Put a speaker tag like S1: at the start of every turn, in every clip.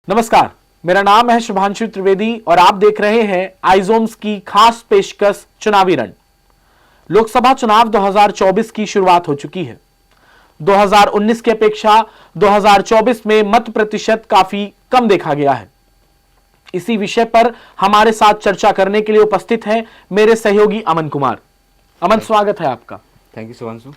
S1: नमस्कार, मेरा नाम है शुभांशु त्रिवेदी और आप देख रहे हैं आइजोम्स की खास पेशकश चुनावी रण। लोकसभा चुनाव 2024 की शुरुआत हो चुकी है। 2019 की अपेक्षा 2024 में मत प्रतिशत काफी कम देखा गया है। इसी विषय पर हमारे साथ चर्चा करने के लिए उपस्थित हैं मेरे सहयोगी अमन कुमार। अमन, स्वागत है आपका।
S2: Thank you Shubhanshu.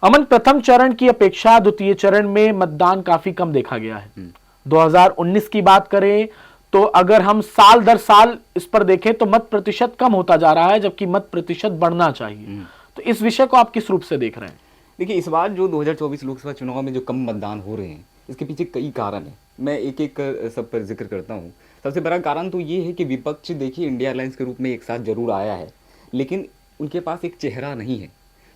S1: अमन, प्रथम चरण की अपेक्षा द्वितीय चरण में मतदान काफी कम देखा गया है। 2019 की बात करें तो अगर हम साल दर साल इस पर देखें तो मत प्रतिशत कम होता जा रहा है, जबकि मत प्रतिशत बढ़ना चाहिए। तो इस विषय को आप किस रूप से देख रहे हैं?
S2: देखिए, इस बार जो 2024 लोकसभा चुनाव में जो कम मतदान हो रहे हैं, इसके पीछे कई कारण हैं। मैं एक एक कर सब पर जिक्र करता हूँ। सबसे बड़ा कारण तो ये है कि विपक्ष, देखिए, इंडिया अलायंस के रूप में एक साथ जरूर आया है, लेकिन उनके पास एक चेहरा नहीं है।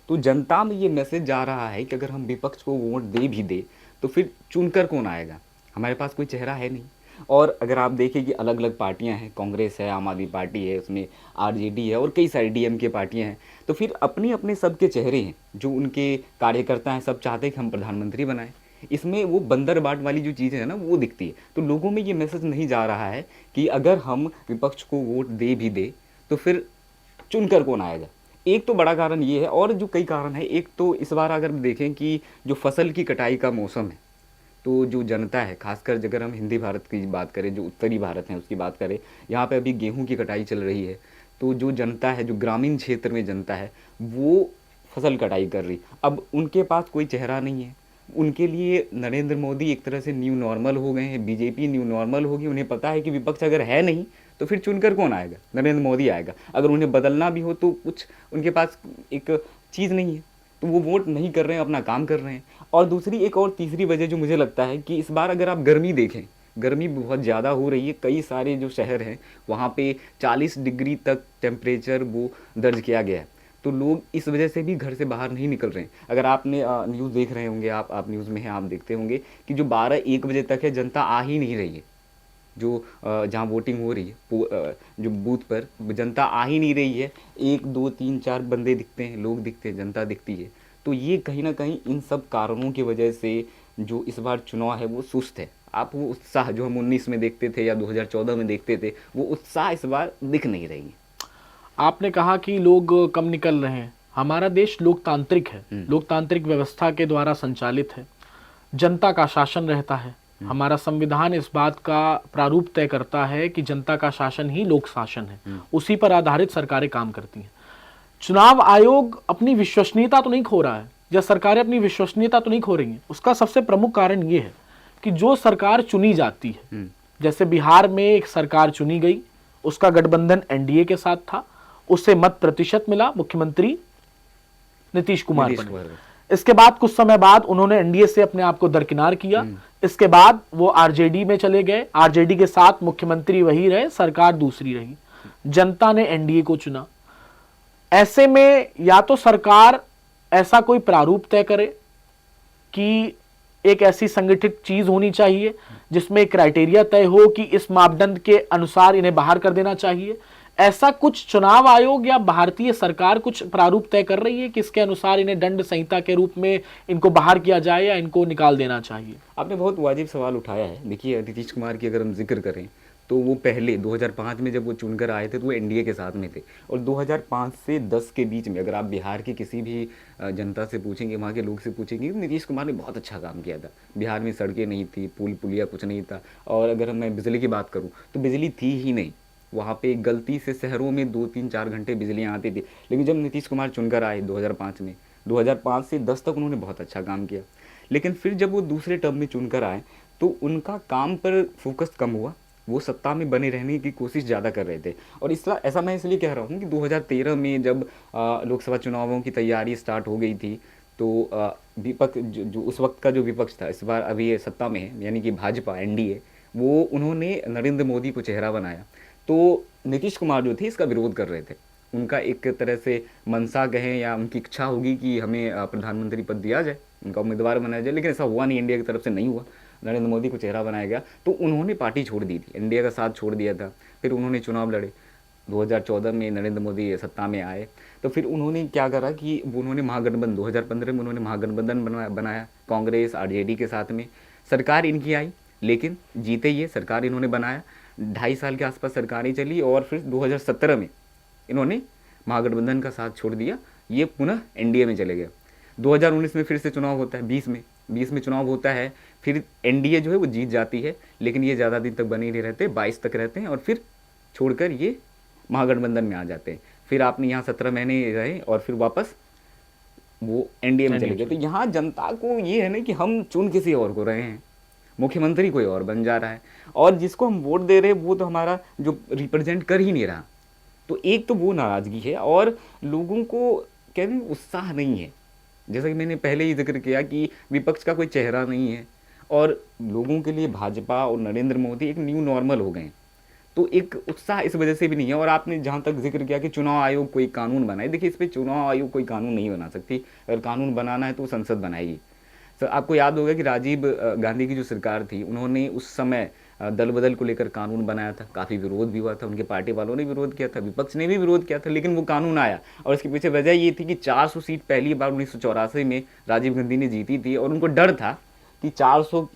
S2: तो जनता में ये मैसेज जा रहा है कि अगर हम विपक्ष को वोट दे भी दे तो फिर चुनकर कौन आएगा, हमारे पास कोई चेहरा है नहीं। और अगर आप देखें कि अलग अलग पार्टियां हैं, कांग्रेस है, आम आदमी पार्टी है, उसमें आरजेडी है और कई सारी डीएमके पार्टियां हैं, तो फिर अपने अपने सबके चेहरे हैं, जो उनके कार्यकर्ता हैं, सब चाहते हैं कि हम प्रधानमंत्री बनाएं। इसमें वो बंदर बाट वाली जो चीज़ है ना, वो दिखती है। तो लोगों में ये मैसेज नहीं जा रहा है कि अगर हम विपक्ष को वोट दे भी दे तो फिर चुनकर कौन आएगा। एक तो बड़ा कारण ये है, और जो कई कारण है, एक तो इस बार अगर देखें कि जो फसल की कटाई का मौसम है, तो जो जनता है, खासकर अगर हम हिंदी भारत की बात करें, जो उत्तरी भारत है उसकी बात करें, यहाँ पे अभी गेहूं की कटाई चल रही है। तो जो जनता है, जो ग्रामीण क्षेत्र में जनता है, वो फसल कटाई कर रही। अब उनके पास कोई चेहरा नहीं है। उनके लिए नरेंद्र मोदी एक तरह से न्यू नॉर्मल हो गए हैं, बीजेपी न्यू नॉर्मल होगी। उन्हें पता है कि विपक्ष अगर है नहीं तो फिर चुनकर कौन आएगा, नरेंद्र मोदी आएगा। अगर उन्हें बदलना भी हो तो कुछ उनके पास एक चीज़ नहीं है, तो वो वोट नहीं कर रहे हैं, अपना काम कर रहे हैं। और दूसरी एक और तीसरी वजह जो मुझे लगता है कि इस बार अगर आप गर्मी देखें, गर्मी बहुत ज़्यादा हो रही है। कई सारे जो शहर हैं वहाँ पे 40 डिग्री तक टेम्परेचर वो दर्ज किया गया है। तो लोग इस वजह से भी घर से बाहर नहीं निकल रहे हैं। अगर आपने न्यूज़ देख रहे होंगे, आप न्यूज़ में हैं, आप देखते होंगे कि जो 12-1 बजे तक है, जनता आ ही नहीं रही है। जो जहाँ वोटिंग हो रही है, जो बूथ पर जनता आ ही नहीं रही है। 1 2 3 4 बंदे दिखते हैं, लोग दिखते हैं, जनता दिखती है। तो ये कहीं ना कहीं इन सब कारणों की वजह से जो इस बार चुनाव है वो सुस्त है। आप वो उत्साह जो हम 19 में देखते थे या 2014 में देखते थे, वो उत्साह इस बार दिख नहीं रही है।
S1: आपने कहा कि लोग कम निकल रहे हैं। हमारा देश लोकतांत्रिक है, लोकतांत्रिक व्यवस्था के द्वारा संचालित है, जनता का शासन रहता है। हमारा संविधान इस बात का प्रारूप तय करता है कि जनता का शासन ही लोक शासन है, उसी पर आधारित सरकारें काम करती हैं। चुनाव आयोग अपनी विश्वसनीयता तो नहीं खो रहा है, या सरकारें अपनी विश्वसनीयता तो नहीं खो रही हैं। उसका सबसे प्रमुख कारण ये है कि जो सरकार चुनी जाती है, जैसे बिहार में एक सरकार चुनी गई, उसका गठबंधन एनडीए के साथ था, उससे मत प्रतिशत मिला, मुख्यमंत्री नीतीश कुमार बने। इसके बाद कुछ समय बाद उन्होंने एनडीए से अपने आप को दरकिनार किया। इसके बाद वो आरजेडी में चले गए, आरजेडी के साथ मुख्यमंत्री वही रहे, सरकार दूसरी रही। जनता ने एनडीए को चुना। ऐसे में या तो सरकार ऐसा कोई प्रारूप तय करे कि एक ऐसी संगठित चीज होनी चाहिए जिसमें क्राइटेरिया तय हो कि इस मापदंड के अनुसार इन्हें बाहर कर देना चाहिए। ऐसा कुछ चुनाव आयोग या भारतीय सरकार कुछ प्रारूप तय कर रही है कि इसके अनुसार इन्हें दंड संहिता के रूप में इनको बाहर किया जाए या इनको निकाल देना चाहिए?
S2: आपने बहुत वाजिब सवाल उठाया है। देखिए, नीतीश कुमार की अगर हम जिक्र करें तो वो पहले 2005 में जब वो चुनकर आए थे तो वो एनडीए के साथ में थे। और 2005 से 10 के बीच में अगर आप बिहार की किसी भी जनता से पूछेंगे, वहाँ के लोग से पूछेंगे, नीतीश कुमार ने बहुत अच्छा काम किया था। बिहार में सड़कें नहीं थी, पुल पुलिया कुछ नहीं था। और अगर मैं बिजली की बात करूँ तो बिजली थी ही नहीं। वहाँ पे गलती से शहरों में 2-3-4 घंटे बिजलियाँ आती थी। लेकिन जब नीतीश कुमार चुनकर आए 2005 में, 2005 से 10 तक उन्होंने बहुत अच्छा काम किया। लेकिन फिर जब वो दूसरे टर्म में चुनकर आए तो उनका काम पर फोकस कम हुआ। वो सत्ता में बने रहने की कोशिश ज़्यादा कर रहे थे। और ऐसा मैं इसलिए कह रहा हूँ कि 2013 में जब लोकसभा चुनावों की तैयारी स्टार्ट हो गई थी तो विपक्ष जो उस वक्त का जो विपक्ष था, इस बार अभी ये सत्ता में है, यानी कि भाजपा एनडीए, वो उन्होंने नरेंद्र मोदी को चेहरा बनाया। तो नीतीश कुमार जो थे इसका विरोध कर रहे थे। उनका एक तरह से मंशा कहें या उनकी इच्छा होगी कि हमें प्रधानमंत्री पद दिया जाए, उनका उम्मीदवार बनाया जाए। लेकिन ऐसा हुआ नहीं, इंडिया की तरफ से नहीं हुआ, नरेंद्र मोदी को चेहरा बनाया गया। तो उन्होंने पार्टी छोड़ दी थी, इंडिया का साथ छोड़ दिया था। फिर उन्होंने चुनाव लड़े। 2014 में नरेंद्र मोदी सत्ता में आए तो फिर उन्होंने क्या करा कि उन्होंने महागठबंधन 2015 में उन्होंने महागठबंधन बनाया कांग्रेस आरजेडी के साथ में। सरकार इनकी आई, लेकिन जीते ये, सरकार इन्होंने बनाया, 2.5 साल के आसपास सरकारें चली और फिर 2017 में इन्होंने महागठबंधन का साथ छोड़ दिया, ये पुनः एनडीए में चले गए। 2019 में फिर से चुनाव होता है, 20 में चुनाव होता है, फिर एनडीए जो है वो जीत जाती है, लेकिन ये ज़्यादा दिन तक बने नहीं रहते, 22 तक रहते हैं और फिर छोड़कर ये महागठबंधन में आ जाते हैं। फिर आपने यहाँ 17 महीने रहे और फिर वापस वो एनडीए में चले गए। तो यहाँ जनता को ये है ना कि हम चुन किसी और को रहे हैं, मुख्यमंत्री कोई और बन जा रहा है, और जिसको हम वोट दे रहे हैं वो तो हमारा जो रिप्रेजेंट कर ही नहीं रहा। तो एक तो वो नाराज़गी है और लोगों को कहते हैं उत्साह नहीं है। जैसा कि मैंने पहले ही जिक्र किया कि विपक्ष का कोई चेहरा नहीं है और लोगों के लिए भाजपा और नरेंद्र मोदी एक न्यू नॉर्मल हो गए हैं। तो एक उत्साह इस वजह से भी नहीं है। और आपने जहाँ तक जिक्र किया कि चुनाव आयोग कोई कानून बनाए, देखिए इस पर चुनाव आयोग कोई कानून नहीं बना सकती। अगर कानून बनाना है तो संसद बनाएगी। सर आपको याद होगा कि राजीव गांधी की जो सरकार थी, उन्होंने उस समय दल बदल को लेकर कानून बनाया था, काफ़ी विरोध भी हुआ था, उनके पार्टी वालों ने विरोध किया था, विपक्ष ने भी विरोध किया था, लेकिन वो कानून आया। और इसके पीछे वजह ये थी कि 400 सीट पहली बार 1984 में राजीव गांधी ने जीती थी और उनको डर था कि 400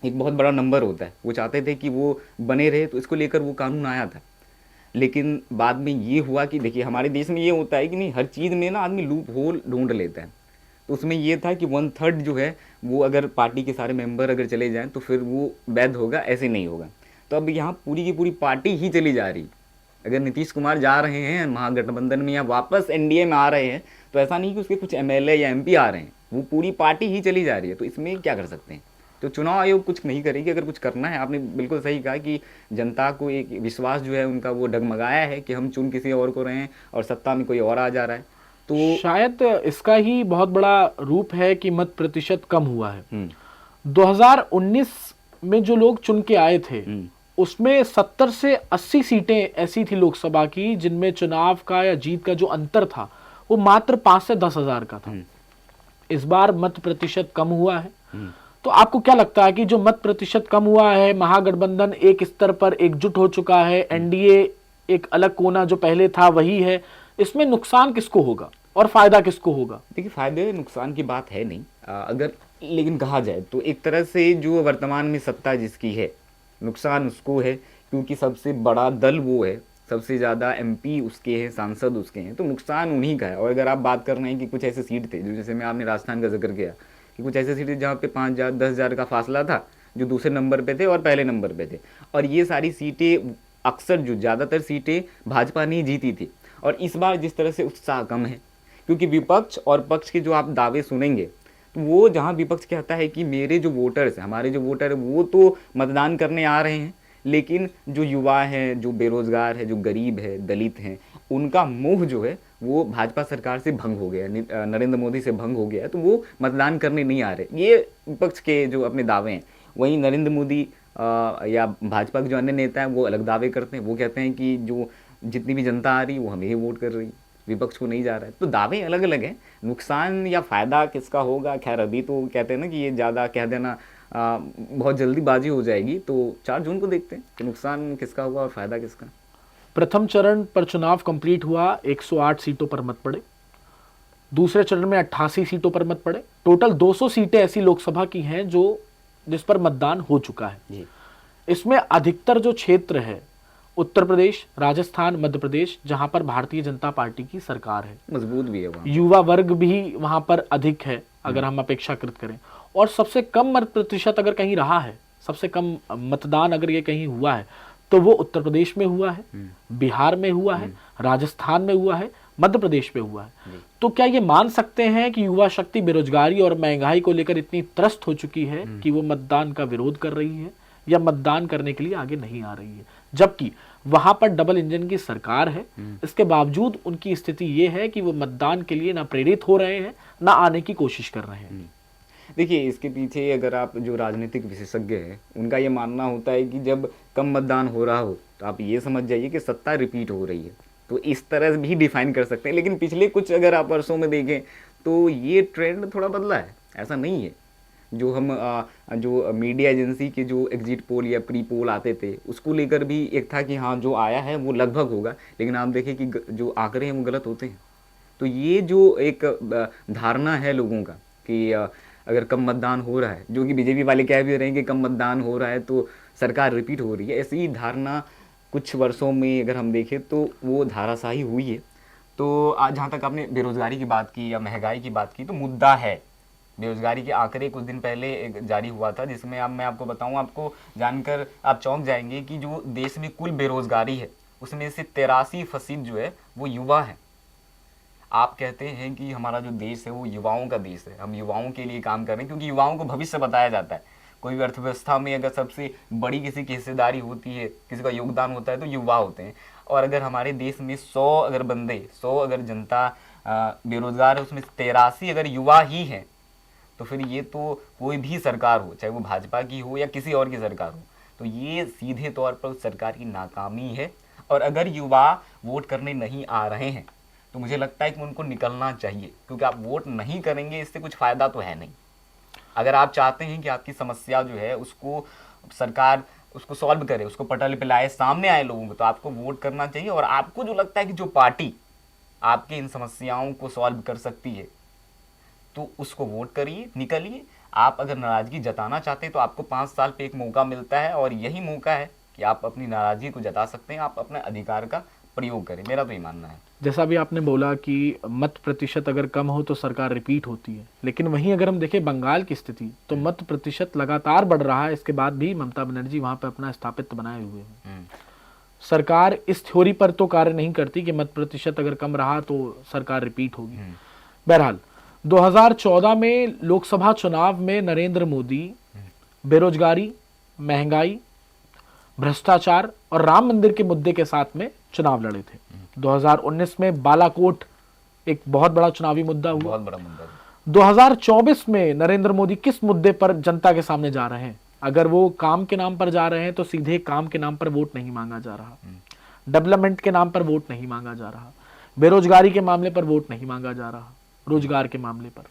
S2: एक बहुत बड़ा नंबर होता है, वो चाहते थे कि वो बने रहे, तो इसको लेकर वो कानून आया था। लेकिन बाद में ये हुआ कि देखिए हमारे देश में ये होता है कि नहीं, हर चीज़ में ना आदमी लूप होल ढूंढ लेता है। तो उसमें ये था कि 1/3 जो है वो अगर पार्टी के सारे मेंबर अगर चले जाएं तो फिर वो वैध होगा, ऐसे नहीं होगा। तो अब यहाँ पूरी की पूरी पार्टी ही चली जा रही। अगर नीतीश कुमार जा रहे हैं महागठबंधन में या वापस एनडीए में आ रहे हैं, तो ऐसा नहीं कि उसके कुछ एमएलए या एमपी आ रहे हैं, वो पूरी पार्टी ही चली जा रही है। तो इसमें क्या कर सकते हैं? तो चुनाव आयोग कुछ नहीं करेगी। अगर कुछ करना है, आपने बिल्कुल सही कहा कि जनता को एक विश्वास जो है उनका वो डगमगाया है कि हम चुन किसी और को रहे हैं और सत्ता में कोई और आ जा रहा है। तो
S1: शायद इसका ही बहुत बड़ा रूप है कि मत प्रतिशत कम हुआ है। 2019 में जो लोग चुन के आए थे उसमें 70 से 80 सीटें ऐसी थी लोकसभा की जिनमें चुनाव का या जीत का जो अंतर था वो मात्र 5 से 10 हजार का था। इस बार मत प्रतिशत कम हुआ है। तो आपको क्या लगता है कि जो मत प्रतिशत कम हुआ है, महागठबंधन एक स्तर पर एकजुट हो चुका है, एनडीए एक अलग कोना जो पहले था वही है, इसमें नुकसान किसको होगा और फायदा किसको होगा?
S2: देखिए फायदे नुकसान की बात है नहीं, अगर लेकिन कहा जाए तो एक तरह से जो वर्तमान में सत्ता जिसकी है, नुकसान उसको है क्योंकि सबसे बड़ा दल वो है, सबसे ज़्यादा एमपी उसके हैं, सांसद उसके हैं, तो नुकसान उन्हीं का है। और अगर आप बात कर रहे हैं कि कुछ ऐसे सीट थे जो, जैसे मैं आपने राजस्थान का जिक्र किया कि कुछ ऐसे सीटें जहाँ पे 5,000 10,000 का फासला था, जो दूसरे नंबर पे थे और पहले नंबर पे थे, और ये सारी सीटें अक्सर जो ज़्यादातर सीटें भाजपा ने जीती थी। और इस बार जिस तरह से उत्साह कम है क्योंकि विपक्ष और पक्ष के जो आप दावे सुनेंगे तो वो जहाँ विपक्ष कहता है कि मेरे जो वोटर्स हैं, हमारे जो वोटर हैं वो तो मतदान करने आ रहे हैं, लेकिन जो युवा हैं, जो बेरोजगार है, जो गरीब है, दलित हैं, उनका मोह जो है वो भाजपा सरकार से भंग हो गया, नरेंद्र मोदी से भंग हो गया है, तो वो मतदान करने नहीं आ रहे। ये विपक्ष के जो अपने दावे हैं। वहीं नरेंद्र मोदी या भाजपा के जो अन्य नेता हैं वो अलग दावे करते हैं। वो कहते हैं कि जो जितनी भी जनता आ रही है वो हमें ही वोट कर रही है, विपक्ष को नहीं जा रहा है। तो दावे अलग अलग हैं। नुकसान या फ़ायदा किसका होगा, खैर अभी तो कहते हैं ना कि ये ज़्यादा कह देना बहुत जल्दीबाजी हो जाएगी। तो 4 जून को देखते हैं कि नुकसान किसका होगा और फ़ायदा किसका।
S1: प्रथम चरण पर चुनाव कंप्लीट हुआ, 108 सीटों पर मत पड़े। दूसरे चरण में 88 सीटों पर मत पड़े। टोटल 200 सीटें ऐसी लोकसभा की हैं जिस पर मतदान हो चुका है
S2: जी।
S1: इसमें अधिकतर जो क्षेत्र है उत्तर प्रदेश, राजस्थान, मध्य प्रदेश, जहां पर भारतीय जनता पार्टी की सरकार है,
S2: मजबूत भी है वहाँ।
S1: युवा वर्ग भी वहां पर अधिक है अगर हम अपेक्षाकृत करें। और सबसे कम मत प्रतिशत अगर कहीं रहा है, सबसे कम मतदान अगर ये कहीं हुआ है तो वो उत्तर प्रदेश में हुआ है, बिहार में हुआ है, राजस्थान में हुआ है, मध्य प्रदेश में हुआ है। तो क्या ये मान सकते हैं कि युवा शक्ति बेरोजगारी और महंगाई को लेकर इतनी त्रस्त हो चुकी है कि वो मतदान का विरोध कर रही है या मतदान करने के लिए आगे नहीं आ रही है, जबकि वहां पर डबल इंजन की सरकार है, इसके बावजूद उनकी स्थिति ये है कि वो मतदान के लिए ना प्रेरित हो रहे हैं ना आने की कोशिश कर रहे हैं?
S2: देखिए इसके पीछे अगर आप जो राजनीतिक विशेषज्ञ हैं उनका ये मानना होता है कि जब कम मतदान हो रहा हो तो आप ये समझ जाइए कि सत्ता रिपीट हो रही है। तो इस तरह भी डिफाइन कर सकते हैं। लेकिन पिछले कुछ अगर आप वर्षों में देखें तो ये ट्रेंड थोड़ा बदला है, ऐसा नहीं है। जो हम जो मीडिया एजेंसी के जो एग्जिट पोल या प्री पोल आते थे उसको लेकर भी एक था कि हाँ जो आया है वो लगभग होगा, लेकिन आप देखें कि जो आंकड़े हैं वो गलत होते हैं। तो ये जो एक धारणा है लोगों का कि अगर कम मतदान हो रहा है, जो कि बीजेपी वाले कह भी रहे हैं कि कम मतदान हो रहा है तो सरकार रिपीट हो रही है, ऐसी धारणा कुछ वर्षों में अगर हम देखें तो वो धाराशाही हुई है। तो आज जहाँ तक आपने बेरोजगारी की बात की या महंगाई की बात की, तो मुद्दा है बेरोजगारी के आंकड़े कुछ दिन पहले एक जारी हुआ था, जिसमें अब मैं आपको बताऊं, आपको जानकर आप चौंक जाएंगे कि जो देश में कुल बेरोजगारी है उसमें से 83% जो है वो युवा है। आप कहते हैं कि हमारा जो देश है वो युवाओं का देश है, हम युवाओं के लिए काम कर रहे हैं, क्योंकि युवाओं को भविष्य बताया जाता है। कोई भी अर्थव्यवस्था में अगर सबसे बड़ी किसी की हिस्सेदारी होती है, किसी का योगदान होता है, तो युवा होते हैं। और अगर हमारे देश में 100 अगर बंदे, 100 अगर जनता बेरोजगार है, उसमें 83 अगर युवा ही हैं, तो फिर ये तो कोई भी सरकार हो, चाहे वो भाजपा की हो या किसी और की सरकार हो, तो ये सीधे तौर पर उस सरकार की नाकामी है। और अगर युवा वोट करने नहीं आ रहे हैं तो मुझे लगता है कि उनको निकलना चाहिए, क्योंकि आप वोट नहीं करेंगे इससे कुछ फ़ायदा तो है नहीं। अगर आप चाहते हैं कि आपकी समस्या जो है उसको सरकार उसको सॉल्व करे, उसको पटल पे लाए, सामने आए लोगों को, तो आपको वोट करना चाहिए। और आपको जो लगता है कि जो पार्टी आपके इन समस्याओं को सॉल्व कर सकती है, तो उसको वोट करिए, निकलिए। आप अगर नाराज़गी जताना चाहते हैं तो आपको 5 साल पे एक मौका मिलता है, और यही मौका है कि आप अपनी नाराज़गी को जता सकते हैं, आप अपने अधिकार का प्रयोग करें। मेरा तो ये मानना है।
S1: जैसा भी आपने बोला कि मत प्रतिशत अगर कम हो तो सरकार रिपीट होती है, लेकिन वहीं अगर हम देखें बंगाल की स्थिति, तो मत प्रतिशत लगातार बढ़ रहा है। इसके बाद भी ममता बनर्जी वहां पर अपना स्थापित बनाए हुए हैं। सरकार इस थ्योरी पर तो कार्य नहीं करती कि मत प्रतिशत अगर कम रहा तो सरकार रिपीट होगी। बहरहाल 2014 में लोकसभा चुनाव में नरेंद्र मोदी बेरोजगारी, महंगाई, भ्रष्टाचार और राम मंदिर के मुद्दे के साथ में चुनाव लड़े थे। 2019 में बालाकोट एक बहुत बड़ा चुनावी मुद्दा हुआ।
S2: बहुत बड़ा मुद्दा।
S1: 2024 में नरेंद्र मोदी किस मुद्दे पर जनता के सामने जा रहे हैं? अगर वो काम के नाम पर जा रहे हैं तो सीधे काम के नाम पर वोट नहीं मांगा जा रहा, डेवलपमेंट के नाम पर वोट नहीं मांगा जा रहा, बेरोजगारी के मामले पर वोट नहीं मांगा जा रहा, रोजगार के मामले पर।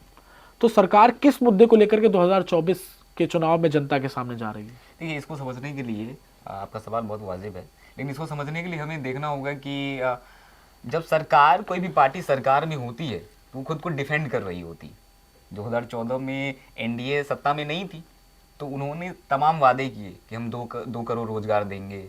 S1: तो सरकार किस मुद्दे को लेकर के 2024 के चुनाव में जनता के सामने जा रही है?
S2: देखिए, इसको समझने के लिए आपका सवाल बहुत वाजिब है, लेकिन इसको समझने के लिए हमें देखना होगा कि जब सरकार, कोई भी पार्टी सरकार में होती है तो वो खुद को डिफेंड कर रही होती। 2014 में एनडीए सत्ता में नहीं थी, तो उन्होंने तमाम वादे किए कि हम 2 करोड़ रोजगार देंगे,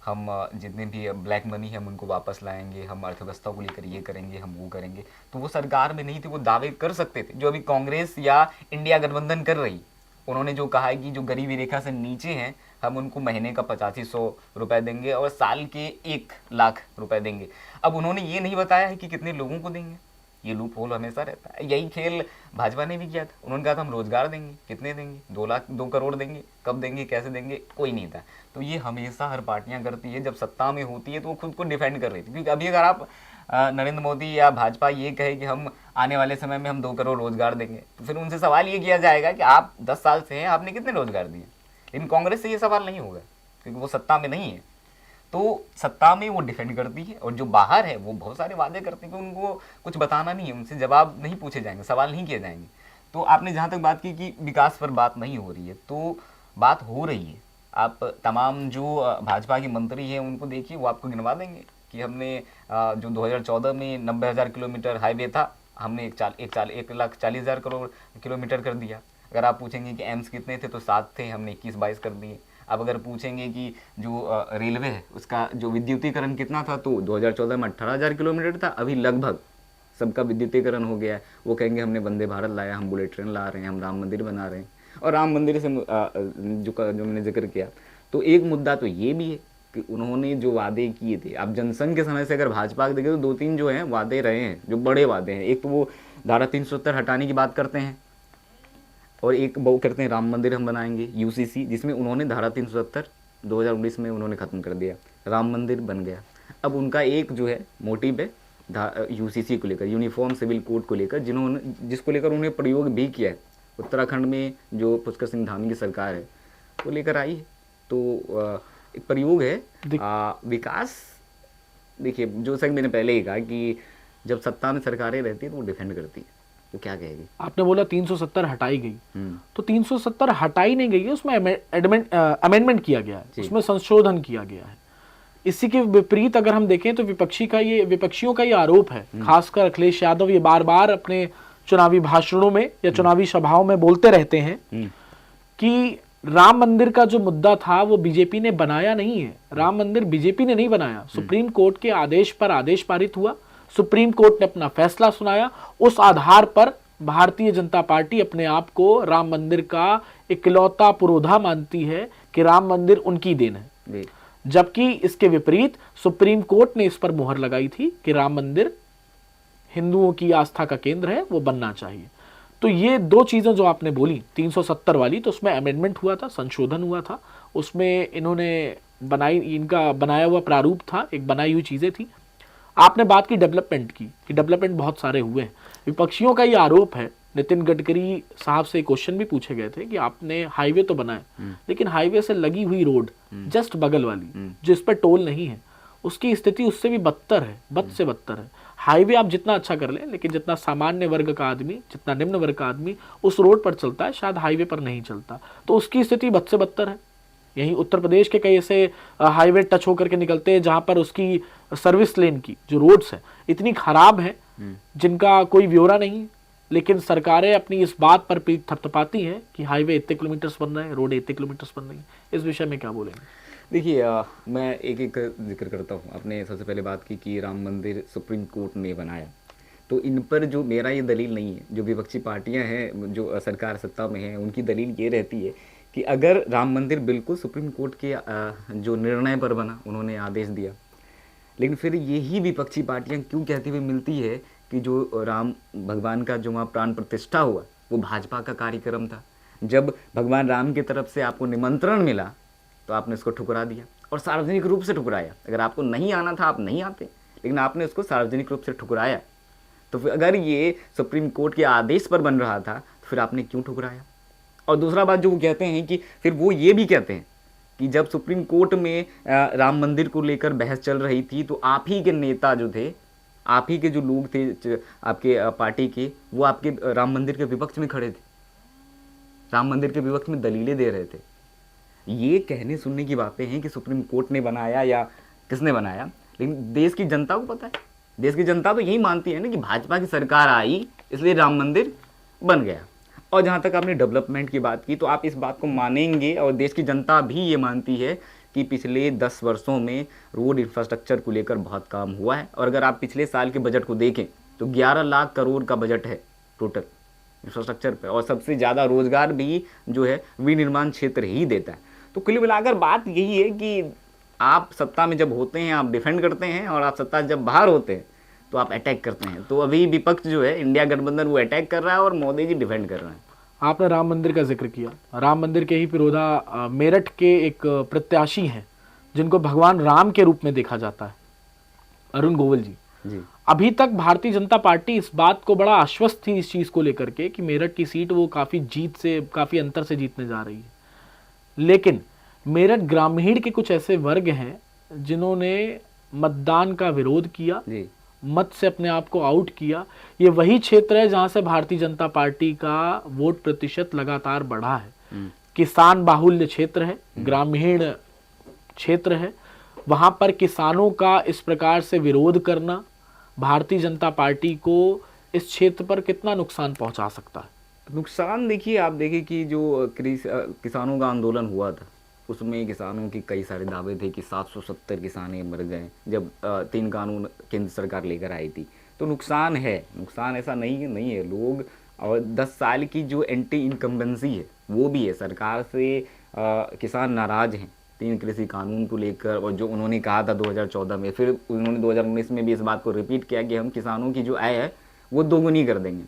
S2: हम जितने भी ब्लैक मनी है हम उनको वापस लाएंगे, हम अर्थव्यवस्था को लेकर ये करेंगे, हम वो करेंगे। तो वो सरकार में नहीं थे, वो दावे कर सकते थे, जो अभी कांग्रेस या इंडिया गठबंधन कर रही। उन्होंने जो कहा है कि जो गरीबी रेखा से नीचे हैं हम उनको महीने का 8500 रुपये देंगे और साल के 1 लाख रुपए देंगे। अब उन्होंने ये नहीं बताया है कि कितने लोगों को देंगे। ये लूप होल हमेशा रहता है। यही खेल भाजपा ने भी किया था। उन्होंने कहा था हम रोजगार देंगे, कितने देंगे, 2 करोड़ देंगे, कब देंगे, कैसे देंगे, कोई नहीं था। तो ये हमेशा हर पार्टियां करती है, जब सत्ता में होती है तो वो खुद को डिफेंड कर रही थी। क्योंकि अभी अगर आप नरेंद्र मोदी या भाजपा ये कहे कि हम आने वाले समय में हम 2 करोड़ रोजगार देंगे, तो फिर उनसे सवाल ये किया जाएगा कि आप 10 साल से हैं, आपने कितने रोजगार दिए। लेकिन कांग्रेस से ये सवाल नहीं होगा, क्योंकि वो सत्ता में नहीं है। तो सत्ता में वो डिफेंड करती है, और जो बाहर है वो बहुत सारे वादे करते हैं कि उनको कुछ बताना नहीं है, उनसे जवाब नहीं पूछे जाएंगे, सवाल नहीं किए जाएंगे। तो आपने जहाँ तक बात की कि विकास पर बात नहीं हो रही है, तो बात हो रही है। आप तमाम जो भाजपा के मंत्री हैं उनको देखिए, वो आपको गिनवा देंगे कि हमने जो 2014 में 90,000 किलोमीटर हाईवे था, हमने 1,40,000 करोड़ किलोमीटर कर दिया। अगर आप पूछेंगे कि एम्स कितने थे, तो 7 थे, हमने 21-22 कर दिए। अब अगर पूछेंगे कि जो रेलवे है उसका जो विद्युतीकरण कितना था, तो 2014 में 18,000 किलोमीटर था, अभी लगभग सबका विद्युतीकरण हो गया है। वो कहेंगे हमने वंदे भारत लाया, हम बुलेट ट्रेन ला रहे हैं, हम राम मंदिर बना रहे हैं। और राम मंदिर से जो मैंने जिक्र किया, तो एक मुद्दा तो ये भी है कि उन्होंने जो वादे किए थे, आप जनसंघ के समय से अगर भाजपा देखें तो 2-3 जो हैं वादे रहे हैं, जो बड़े वादे हैं। एक तो वो धारा 370 हटाने की बात करते हैं, और एक वो करते हैं राम मंदिर हम बनाएंगे, यूसीसी, जिसमें उन्होंने धारा 370 2019 में उन्होंने ख़त्म कर दिया, राम मंदिर बन गया। अब उनका एक जो है मोटिव है यूसीसी को लेकर, यूनिफॉर्म सिविल कोड को लेकर, जिसको लेकर उन्होंने प्रयोग भी किया है। उत्तराखंड में जो पुष्कर सिंह धामी की सरकार है वो लेकर आई है, तो एक प्रयोग है। विकास, देखिए जो सर मैंने पहले ही कहा कि जब सत्ता में सरकारें रहती है तो वो डिफेंड करती है, तो क्या कहेगी।
S1: आपने बोला 370 हटाई गई, तो 370 हटाई नहीं गई है, उसमें अमेंडमेंट किया गया है, उसमें संशोधन किया गया है। इसी के विपरीत अगर हम देखें तो विपक्षियों का ये आरोप है, खासकर अखिलेश यादव ये बार बार अपने चुनावी भाषणों में या चुनावी सभाओं में बोलते रहते हैं कि राम मंदिर का जो मुद्दा था वो बीजेपी ने बनाया नहीं है। राम मंदिर बीजेपी ने नहीं बनाया, सुप्रीम कोर्ट के आदेश पर आदेश पारित हुआ, सुप्रीम कोर्ट ने अपना फैसला सुनाया, उस आधार पर भारतीय जनता पार्टी अपने आप को राम मंदिर का इकलौता पुरोधा मानती है कि राम मंदिर उनकी देन है। जबकि इसके विपरीत सुप्रीम कोर्ट ने इस पर मुहर लगाई थी कि राम मंदिर हिंदुओं की आस्था का केंद्र है, वो बनना चाहिए। तो ये दो चीजें जो आपने बोली 370 वाली, तो उसमें अमेंडमेंट हुआ था, संशोधन हुआ था, उसमें इन्होंने इनका बनाया हुआ प्रारूप था, एक बनाई हुई चीजें थी। आपने बात की डेवलपमेंट की कि डेवलपमेंट बहुत सारे हुए हैं। विपक्षियों का ये आरोप है, नितिन गडकरी साहब से क्वेश्चन भी पूछे गए थे कि आपने हाईवे तो बनाए, लेकिन हाईवे से लगी हुई रोड जस्ट बगल वाली जिस पर टोल नहीं है, उसकी स्थिति उससे भी बदतर है, बद से बदतर है। हाईवे आप जितना अच्छा कर लें, लेकिन जितना सामान्य वर्ग का आदमी, जितना निम्न वर्ग का आदमी उस रोड पर चलता है, शायद हाईवे पर नहीं चलता, तो उसकी स्थिति बद से बदतर है। यहीं उत्तर प्रदेश के कई ऐसे हाईवे टच होकर के निकलते हैं जहां पर उसकी सर्विस लेन की जो रोड्स है इतनी खराब है जिनका कोई ब्यौरा नहीं, लेकिन सरकारें अपनी इस बात पर थपथपाती हैं कि हाईवे इतने किलोमीटर्स बन रहे हैं, रोड इतने किलोमीटर्स बन रही है। इस विषय में क्या बोलेंगे?
S2: देखिए, मैं एक एक जिक्र करता हूँ। आपने सबसे पहले बात की कि राम मंदिर सुप्रीम कोर्ट ने बनाया, तो इन पर जो मेरा ये दलील नहीं है, जो विपक्षी पार्टियां हैं जो सरकार सत्ता में हैं, उनकी दलील ये रहती है कि अगर राम मंदिर बिल्कुल सुप्रीम कोर्ट के जो निर्णय पर बना, उन्होंने आदेश दिया, लेकिन फिर यही विपक्षी पार्टियां क्यों कहती हुई मिलती है कि जो राम भगवान का जो वहाँ प्राण प्रतिष्ठा हुआ वो भाजपा का कार्यक्रम था। जब भगवान राम की तरफ से आपको निमंत्रण मिला तो आपने उसको ठुकरा दिया और सार्वजनिक रूप से ठुकराया। अगर आपको नहीं आना था आप नहीं आते, लेकिन आपने उसको सार्वजनिक रूप से ठुकराया। तो फिर अगर ये सुप्रीम कोर्ट के आदेश पर बन रहा था तो फिर आपने क्यों ठुकराया? और दूसरा बात जो वो कहते हैं कि फिर वो ये भी कहते हैं कि जब सुप्रीम कोर्ट में राम मंदिर को लेकर बहस चल रही थी तो आप ही के नेता जो थे, आप ही के जो लोग थे आपके पार्टी के, वो आपके राम मंदिर के विपक्ष में खड़े थे, राम मंदिर के विपक्ष में दलीलें दे रहे थे। ये कहने सुनने की बातें हैं कि सुप्रीम कोर्ट ने बनाया या किसने बनाया, लेकिन देश की जनता को पता है। देश की जनता तो यही मानती है ना कि भाजपा की सरकार आई इसलिए राम मंदिर बन गया। और जहाँ तक आपने डेवलपमेंट की बात की, तो आप इस बात को मानेंगे और देश की जनता भी ये मानती है कि पिछले 10 वर्षों में रोड इंफ्रास्ट्रक्चर को लेकर बहुत काम हुआ है। और अगर आप पिछले साल के बजट को देखें तो 11 लाख करोड़ का बजट है टोटल इंफ्रास्ट्रक्चर पे, और सबसे ज़्यादा रोजगार भी जो है विनिर्माण क्षेत्र ही देता है। तो कुल मिलाकर बात यही है कि आप सत्ता में जब होते हैं आप डिफेंड करते हैं, और आप सत्ता जब बाहर होते हैं तो आप अटैक करते हैं। तो अभी विपक्ष जो है इंडिया गठबंधन वो अटैक कर रहा है और मोदी जी डिफेंड कर रहे हैं।
S1: आपने राम मंदिर का जिक्र किया, राम मंदिर के ही विरोधा मेरठ के एक प्रत्याशी हैं जिनको भगवान राम के रूप में देखा जाता है, अरुण गोविल जी। अभी तक भारतीय जनता पार्टी इस बात को बड़ा आश्वस्त थी इस चीज को लेकर के कि मेरठ की सीट वो काफी अंतर से जीतने जा रही है, लेकिन मेरठ ग्रामीण के कुछ ऐसे वर्ग हैं जिन्होंने मतदान का विरोध किया, मत से अपने आप को आउट किया। ये वही क्षेत्र है जहां से भारतीय जनता पार्टी का वोट प्रतिशत लगातार बढ़ा है। किसान बाहुल्य क्षेत्र है, ग्रामीण क्षेत्र है, वहां पर किसानों का इस प्रकार से विरोध करना भारतीय जनता पार्टी को इस क्षेत्र पर कितना नुकसान पहुंचा सकता है?
S2: नुकसान देखिए, आप देखिए कि जो किसानों का आंदोलन हुआ था उसमें किसानों की कई सारे दावे थे कि 770 किसान मर गए जब 3 कानून केंद्र सरकार लेकर आई थी। तो नुकसान है, नुकसान ऐसा नहीं है लोग, और 10 साल की जो एंटी इनकम्बेंसी है वो भी है। सरकार से किसान नाराज हैं 3 कृषि कानून को लेकर, और जो उन्होंने कहा था 2014 में, फिर उन्होंने 2019 में भी इस बात को रिपीट किया कि हम किसानों की जो आय है वो दोगुनी कर देंगे।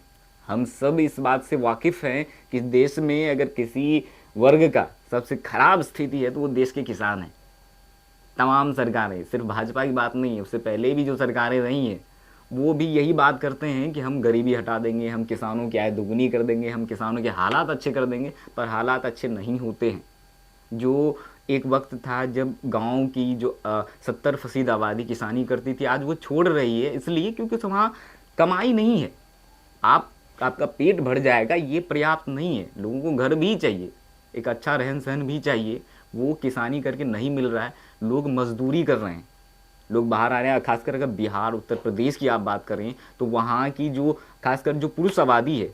S2: हम सब इस बात से वाकिफ़ हैं कि देश में अगर किसी वर्ग का सबसे खराब स्थिति है तो वो देश के किसान हैं। तमाम सरकारें, सिर्फ भाजपा की बात नहीं है, उससे पहले भी जो सरकारें रही हैं वो भी यही बात करते हैं कि हम गरीबी हटा देंगे, हम किसानों की आय दोगुनी कर देंगे, हम किसानों के हालात अच्छे कर देंगे, पर हालात अच्छे नहीं होते हैं। जो एक वक्त था जब गाँव की जो 70% आबादी किसानी करती थी, आज वो छोड़ रही है, इसलिए क्योंकि वहाँ कमाई नहीं है। आपका पेट भर जाएगा ये पर्याप्त नहीं है, लोगों को घर भी चाहिए, एक अच्छा रहन सहन भी चाहिए, वो किसानी करके नहीं मिल रहा है, लोग मजदूरी कर रहे हैं। लोग बाहर आ रहे हैं। खासकर अगर बिहार उत्तर प्रदेश की आप बात करें तो वहाँ की जो खासकर जो पुरुष आबादी है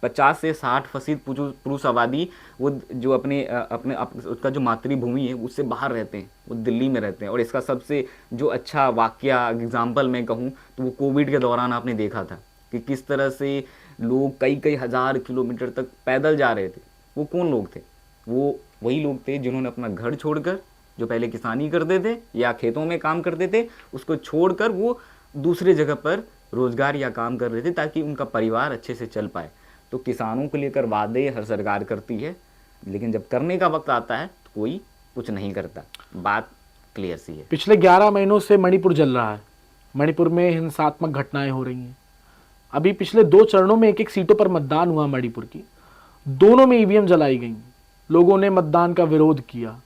S2: 50 से 60% पुरुष आबादी वो जो उसका जो मातृभूमि है उससे बाहर रहते हैं, वो दिल्ली में रहते हैं। और इसका सबसे जो अच्छा वाकया एग्जाम्पल मैं कहूँ तो वो कोविड के दौरान आपने देखा था कि किस तरह से लोग कई कई हज़ार किलोमीटर तक पैदल जा रहे थे। वो कौन लोग थे? वो वही लोग थे जिन्होंने अपना घर छोड़कर, जो पहले किसानी करते थे या खेतों में काम करते थे, उसको छोड़कर वो दूसरे जगह पर रोजगार या काम कर रहे थे ताकि उनका परिवार अच्छे से चल पाए। तो किसानों को लेकर वादे हर सरकार करती है, लेकिन जब करने का वक्त आता है तो कोई कुछ नहीं करता। बात क्लियर सी है।
S1: पिछले 11 महीनों से मणिपुर जल रहा है। मणिपुर में हिंसात्मक घटनाएं हो रही हैं। अभी पिछले 2 चरणों में 1-1 सीटों पर मतदान हुआ मणिपुर की। दोनों में ईवीएम जलाई गई। लोगों ने मतदान का विरोध किया।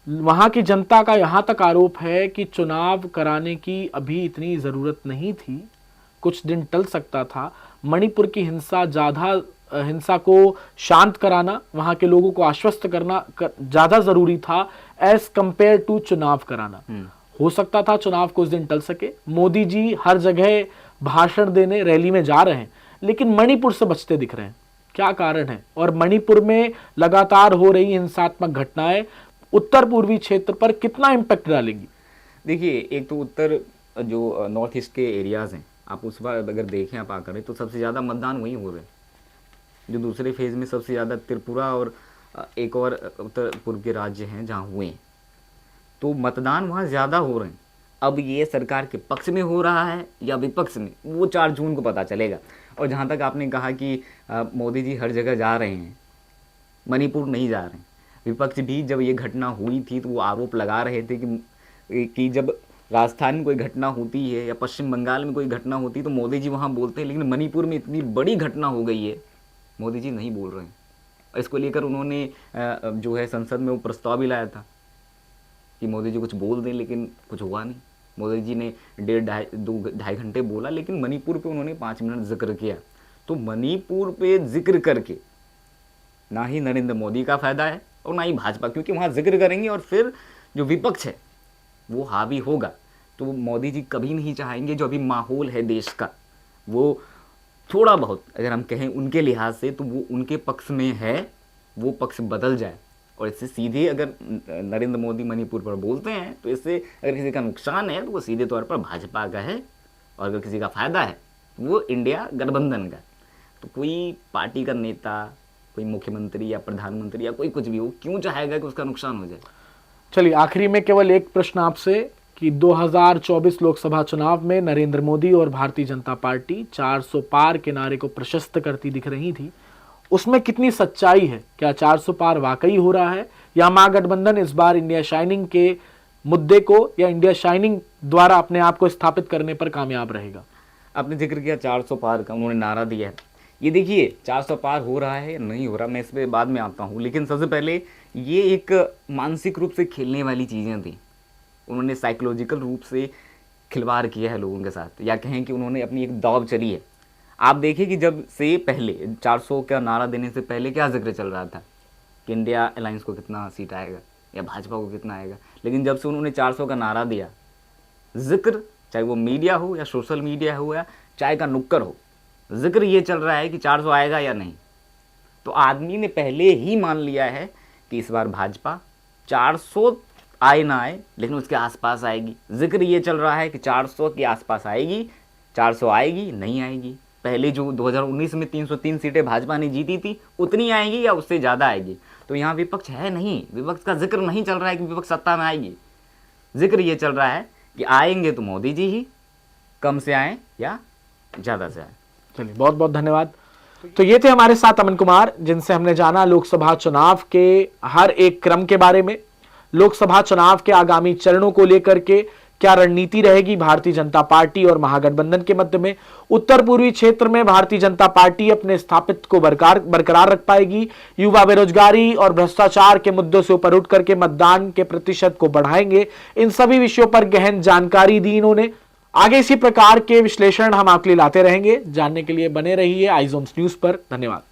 S1: वहां की जनता का यहां तक आरोप है कि चुनाव कराने की अभी इतनी जरूरत नहीं थी, कुछ दिन टल सकता था। मणिपुर की हिंसा को शांत कराना, वहां के लोगों को आश्वस्त करना ज्यादा जरूरी था एज कंपेयर टू चुनाव कराना। हो सकता था चुनाव कुछ दिन टल सके। मोदी जी हर जगह भाषण देने, रैली में जा रहे हैं, लेकिन मणिपुर से बचते दिख रहे हैं। क्या कारण है? और मणिपुर में लगातार हो रही हिंसात्मक घटनाएं उत्तर पूर्वी क्षेत्र पर कितना इम्पैक्ट डालेंगी?
S2: देखिए, एक तो उत्तर जो नॉर्थ ईस्ट के एरियाज़ हैं, आप उस बार अगर देखें आप आकर तो सबसे ज़्यादा मतदान वहीं हो रहे हैं। जो दूसरे फेज़ में सबसे ज़्यादा त्रिपुरा और एक और उत्तर पूर्व के राज्य हैं जहाँ हुए हैं, तो मतदान वहाँ ज़्यादा हो रहे हैं। अब ये सरकार के पक्ष में हो रहा है या विपक्ष में, वो 4 जून को पता चलेगा। और जहाँ तक आपने कहा कि मोदी जी हर जगह जा रहे हैं, मणिपुर नहीं जा रहे हैं। विपक्ष भी जब ये घटना हुई थी तो वो आरोप लगा रहे थे कि जब राजस्थान में कोई घटना होती है या पश्चिम बंगाल में कोई घटना होती है तो मोदी जी वहाँ बोलते हैं, लेकिन मणिपुर में इतनी बड़ी घटना हो गई है, मोदी जी नहीं बोल रहे हैं। और इसको लेकर उन्होंने जो है संसद में वो प्रस्ताव भी लाया था कि मोदी जी कुछ बोल दें, लेकिन कुछ हुआ नहीं। मोदी जी ने 1.5-2 घंटे बोला, लेकिन मणिपुर पे उन्होंने 5 मिनट जिक्र किया। तो मणिपुर पे जिक्र करके ना ही नरेंद्र मोदी का फायदा है और ना ही भाजपा, क्योंकि वहाँ जिक्र करेंगे और फिर जो विपक्ष है वो हावी होगा। तो मोदी जी कभी नहीं चाहेंगे जो अभी माहौल है देश का, वो थोड़ा बहुत अगर हम कहें उनके लिहाज से तो वो उनके पक्ष में है, वो पक्ष बदल जाए। और इससे सीधे अगर नरेंद्र मोदी मणिपुर पर बोलते हैं तो इससे अगर किसी का नुकसान है तो वो सीधे तौर पर भाजपा का है, और अगर किसी का फायदा है तो वो इंडिया गठबंधन का। तो कोई पार्टी का नेता, कोई मुख्यमंत्री या प्रधानमंत्री या कोई कुछ भी हो, क्यों चाहेगा कि उसका नुकसान हो जाए?
S1: चलिए, आखिरी में केवल एक प्रश्न आपसे कि 2024 लोकसभा चुनाव में नरेंद्र मोदी और भारतीय जनता पार्टी 400 पार के नारे को प्रशस्त करती दिख रही थी, उसमें कितनी सच्चाई है? क्या 400 पार वाकई हो रहा है, या महागठबंधन इस बार इंडिया शाइनिंग के मुद्दे को या इंडिया शाइनिंग द्वारा अपने आप को स्थापित करने पर कामयाब रहेगा?
S2: आपने जिक्र किया 400 पार का, उन्होंने नारा दिया है। ये देखिए 400 पार हो रहा है या नहीं हो रहा, मैं इस पर बाद में आता हूँ, लेकिन सबसे पहले ये एक मानसिक रूप से खेलने वाली चीज़ें थी। उन्होंने साइकोलॉजिकल रूप से खिलवाड़ किया है लोगों के साथ, या कहें कि उन्होंने अपनी एक दाव चली है। आप देखिए कि जब से पहले 400 का नारा देने से पहले क्या जिक्र चल रहा था कि इंडिया अलायंस को कितना सीट आएगा या भाजपा को कितना आएगा, लेकिन जब से उन्होंने 400 का नारा दिया, जिक्र चाहे वो मीडिया हो या सोशल मीडिया हो या चाय का नुक्कड़ हो, जिक्र ये चल रहा है कि 400 आएगा या नहीं। तो आदमी ने पहले ही मान लिया है कि इस बार भाजपा 400 आए ना आए लेकिन उसके आसपास आएगी। जिक्र ये चल रहा है कि 400 के आसपास आएगी, 400 आएगी नहीं आएगी। पहले जो 2019 में 303 सीटें भाजपा ने जीती थी उतनी आएगी या उससे ज़्यादा आएगी। तो यहाँ विपक्ष है नहीं, विपक्ष का जिक्र नहीं चल रहा है कि विपक्ष सत्ता में आएगी। जिक्र ये चल रहा है कि आएंगे तो मोदी जी ही, कम से आए या ज़्यादा से आए।
S1: चलिए, बहुत बहुत धन्यवाद। तो ये थे हमारे साथ अमन कुमार, जिनसे हमने जाना लोकसभा चुनाव के हर एक क्रम के बारे में, लोकसभा चुनाव के आगामी चरणों को लेकर के क्या रणनीति रहेगी भारतीय जनता पार्टी और महागठबंधन के मध्य में। उत्तर पूर्वी क्षेत्र में भारतीय जनता पार्टी अपने स्थापित को बरकरार रख पाएगी, युवा बेरोजगारी और भ्रष्टाचार के मुद्दों से ऊपर उठ करके मतदान के प्रतिशत को बढ़ाएंगे। इन सभी विषयों पर गहन जानकारी दी इन्होंने। आगे इसी प्रकार के विश्लेषण हम आपके लिए लाते रहेंगे। जानने के लिए बने रहिए आइज़ ऑन न्यूज़ पर। धन्यवाद।